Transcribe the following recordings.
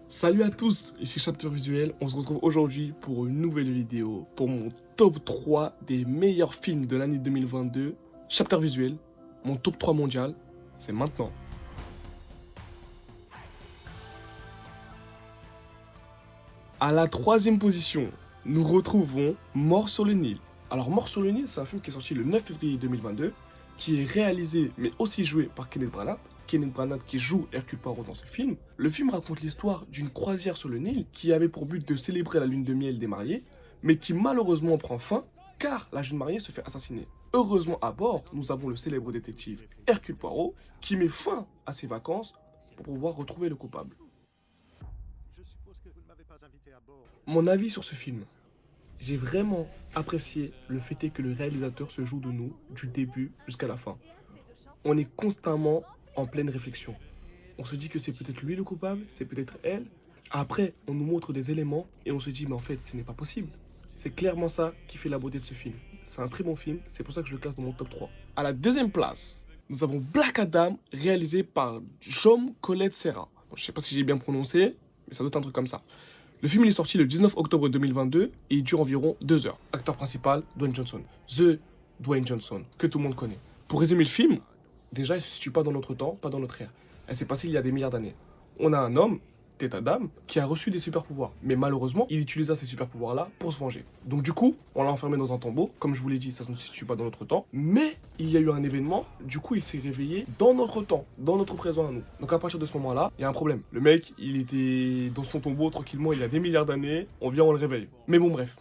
Salut à tous, ici Chapter Visuel, on se retrouve aujourd'hui pour une nouvelle vidéo, pour mon top 3 des meilleurs films de l'année 2022. Chapter Visuel, mon top 3 mondial, c'est maintenant. À la troisième position, nous retrouvons Mort sur le Nil. Alors Mort sur le Nil, c'est un film qui est sorti le 9 février 2022, qui est réalisé mais aussi joué par Kenneth Branagh. Kenneth Branagh qui joue Hercule Poirot dans ce film. Le film raconte l'histoire d'une croisière sur le Nil qui avait pour but de célébrer la lune de miel des mariés, mais qui malheureusement prend fin car la jeune mariée se fait assassiner. Heureusement à bord, nous avons le célèbre détective Hercule Poirot qui met fin à ses vacances pour pouvoir retrouver le coupable. Mon avis sur ce film. J'ai vraiment apprécié le fait que le réalisateur se joue de nous du début jusqu'à la fin. On est constamment en pleine réflexion. On se dit que c'est peut-être lui le coupable, c'est peut-être elle. Après, on nous montre des éléments et on se dit mais en fait ce n'est pas possible. C'est clairement ça qui fait la beauté de ce film. C'est un très bon film, c'est pour ça que je le classe dans mon top 3. À la deuxième place, nous avons Black Adam réalisé par Jaume Collet Serra. Bon, je sais pas si j'ai bien prononcé, mais ça doit être un truc comme ça. Le film il est sorti le 19 octobre 2022 et il dure environ 2 heures. Acteur principal, Dwayne Johnson. The Dwayne Johnson, que tout le monde connaît. Pour résumer le film, déjà il ne se situe pas dans notre temps, pas dans notre ère. Elle s'est passée il y a des milliards d'années. On a un homme, Tête Adam, qui a reçu des super pouvoirs. Mais malheureusement, il utilisa ces super pouvoirs-là pour se venger. Donc du coup, on l'a enfermé dans un tombeau. Comme je vous l'ai dit, ça ne se situe pas dans notre temps. Mais il y a eu un événement, du coup il s'est réveillé dans notre temps, dans notre présent à nous. Donc à partir de ce moment-là, il y a un problème. Le mec, il était dans son tombeau tranquillement il y a des milliards d'années. On vient, on le réveille. Mais bon bref,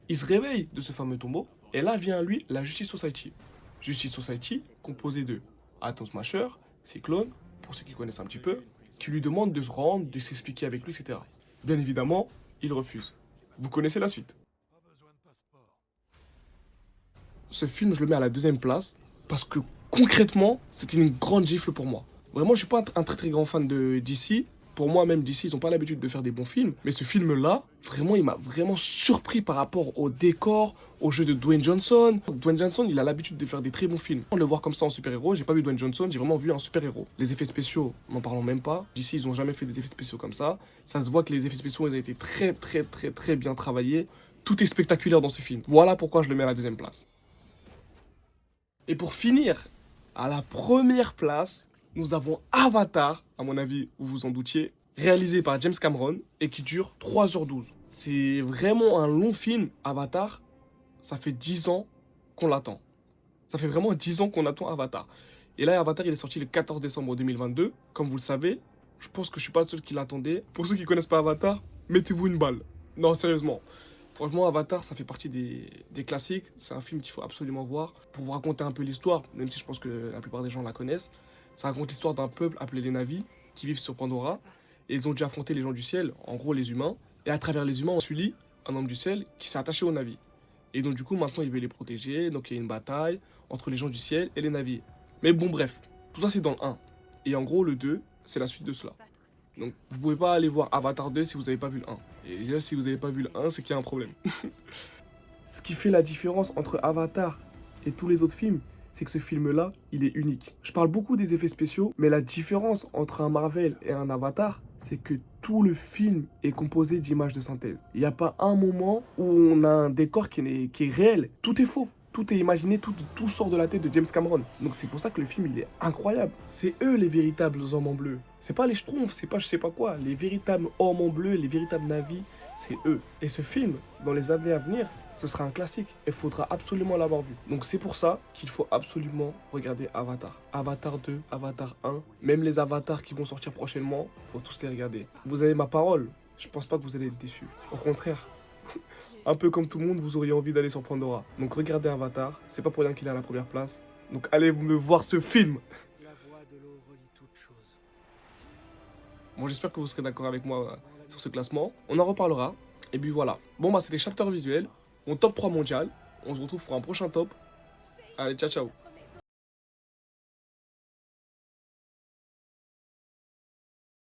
il se réveille de ce fameux tombeau. Et là vient à lui la Justice Society. Justice Society, composée de Atom Smasher, Cyclone, pour ceux qui connaissent un petit peu, qui lui demande de se rendre, de s'expliquer avec lui, etc. Bien évidemment, il refuse. Vous connaissez la suite. Ce film, je le mets à la deuxième place parce que concrètement, c'était une grande gifle pour moi. Vraiment, je suis pas un très très grand fan de DC. Pour moi, même DC, ils n'ont pas l'habitude de faire des bons films. Mais ce film-là, vraiment, il m'a vraiment surpris par rapport au décor, au jeu de Dwayne Johnson. Dwayne Johnson, il a l'habitude de faire des très bons films. Le voir comme ça en super-héros, j'ai pas vu Dwayne Johnson, j'ai vraiment vu un super-héros. Les effets spéciaux, n'en parlons même pas. DC, ils ont jamais fait des effets spéciaux comme ça. Ça se voit que les effets spéciaux, ils ont été très très très très bien travaillés. Tout est spectaculaire dans ce film. Voilà pourquoi je le mets à la deuxième place. Et pour finir, à la première place, nous avons Avatar, à mon avis, vous vous en doutiez, réalisé par James Cameron et qui dure 3h12. C'est vraiment un long film. Avatar, ça fait 10 ans qu'on l'attend. Ça fait vraiment 10 ans qu'on attend Avatar. Et là, Avatar, il est sorti le 14 décembre 2022. Comme vous le savez, je pense que je suis pas le seul qui l'attendait. Pour ceux qui connaissent pas Avatar, mettez-vous une balle. Non, sérieusement. Franchement, Avatar, ça fait partie des classiques. C'est un film qu'il faut absolument voir. Pour vous raconter un peu l'histoire, même si je pense que la plupart des gens la connaissent, ça raconte l'histoire d'un peuple appelé les Na'vi, qui vivent sur Pandora. Et ils ont dû affronter les gens du ciel, en gros les humains. Et à travers les humains, on suit un homme du ciel qui s'est attaché aux Na'vi. Et donc du coup, maintenant, il veut les protéger. Donc il y a une bataille entre les gens du ciel et les Na'vi. Mais bon, bref, tout ça, c'est dans le 1. Et en gros, le 2, c'est la suite de cela. Donc, vous pouvez pas aller voir Avatar 2 si vous n'avez pas vu le 1. Et déjà, si vous n'avez pas vu le 1, c'est qu'il y a un problème. Ce qui fait la différence entre Avatar et tous les autres films, c'est que ce film-là, il est unique. Je parle beaucoup des effets spéciaux, mais la différence entre un Marvel et un Avatar, c'est que tout le film est composé d'images de synthèse. Il n'y a pas un moment où on a un décor qui est réel. Tout est faux. Tout est imaginé, tout sort de la tête de James Cameron. Donc c'est pour ça que le film, il est incroyable. C'est eux les véritables hommes en bleu. C'est pas les schtroumpfs, c'est pas je sais pas quoi. Les véritables hommes en bleu, les véritables Na'vi, c'est eux. Et ce film, dans les années à venir, ce sera un classique. Il faudra absolument l'avoir vu. Donc c'est pour ça qu'il faut absolument regarder Avatar. Avatar 2, Avatar 1, même les avatars qui vont sortir prochainement, il faut tous les regarder. Vous avez ma parole, je pense pas que vous allez être déçus. Au contraire. Un peu comme tout le monde, vous auriez envie d'aller sur Pandora. Donc regardez Avatar, c'est pas pour rien qu'il est à la première place. Donc allez me voir ce film. Bon, j'espère que vous serez d'accord avec moi sur ce classement. On en reparlera. Et puis voilà. Bon, bah c'était Chapter Visuel, mon top 3 mondial. On se retrouve pour un prochain top. Allez, ciao, ciao.